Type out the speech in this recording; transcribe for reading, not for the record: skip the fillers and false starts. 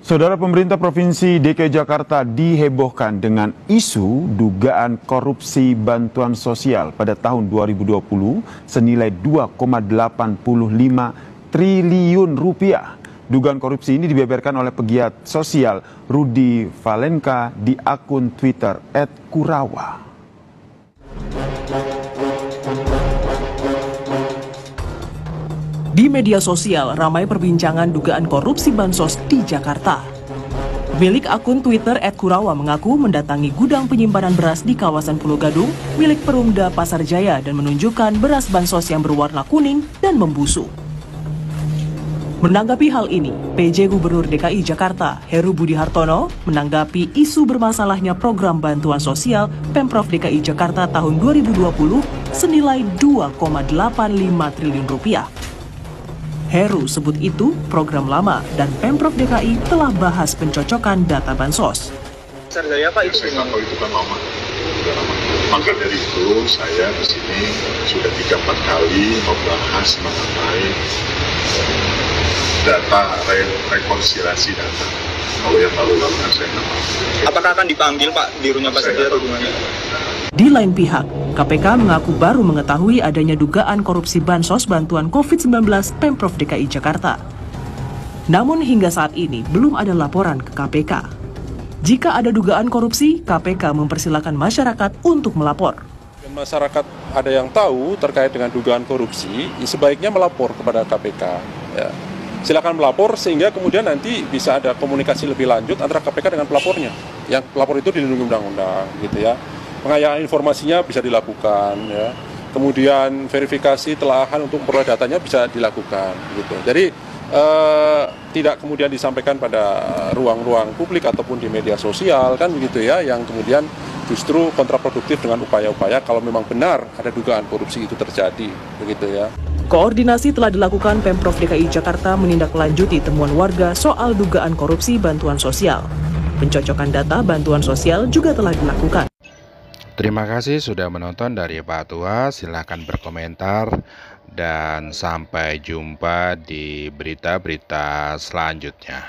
Saudara, pemerintah Provinsi DKI Jakarta dihebohkan dengan isu dugaan korupsi bantuan sosial pada tahun 2020 senilai 2,85 triliun rupiah. Dugaan korupsi ini dibeberkan oleh pegiat sosial Rudy Valenka di akun Twitter @Kurawa. Di media sosial ramai perbincangan dugaan korupsi bansos di Jakarta. Pemilik akun Twitter @Kurawa mengaku mendatangi gudang penyimpanan beras di kawasan Pulau Gadung milik Perumda Pasar Jaya dan menunjukkan beras bansos yang berwarna kuning dan membusuk. Menanggapi hal ini, PJ Gubernur DKI Jakarta Heru Budi Hartono menanggapi isu bermasalahnya program bantuan sosial Pemprov DKI Jakarta tahun 2020 senilai 2,85 triliun rupiah. Heru sebut itu program lama dan Pemprov DKI telah bahas pencocokan data bansos. Saya tahu itu kan lama. Maka dari itu saya di sini sudah 3-4 kali membahas mengenai data rekonsiliasi data. Kalau yang lalu-lalu kan saya nggak tahu. Apakah akan dipanggil Pak birunya Pak Setia atau gimana? Di lain pihak, KPK mengaku baru mengetahui adanya dugaan korupsi bansos bantuan COVID-19 Pemprov DKI Jakarta. Namun hingga saat ini belum ada laporan ke KPK. Jika ada dugaan korupsi, KPK mempersilahkan masyarakat untuk melapor. Masyarakat ada yang tahu terkait dengan dugaan korupsi, sebaiknya melapor kepada KPK. Ya. Silakan melapor sehingga kemudian nanti bisa ada komunikasi lebih lanjut antara KPK dengan pelapornya. Yang pelapor itu dilindungi undang-undang, gitu ya. Pengayaan informasinya bisa dilakukan, ya. Kemudian verifikasi telahan untuk memperoleh datanya bisa dilakukan, gitu. Jadi tidak kemudian disampaikan pada ruang-ruang publik ataupun di media sosial, kan begitu ya, yang kemudian justru kontraproduktif dengan upaya-upaya kalau memang benar ada dugaan korupsi itu terjadi, begitu ya. Koordinasi telah dilakukan Pemprov DKI Jakarta menindaklanjuti temuan warga soal dugaan korupsi bantuan sosial. Pencocokan data bantuan sosial juga telah dilakukan. Terima kasih sudah menonton dari Pak Tua, silahkan berkomentar dan sampai jumpa di berita-berita selanjutnya.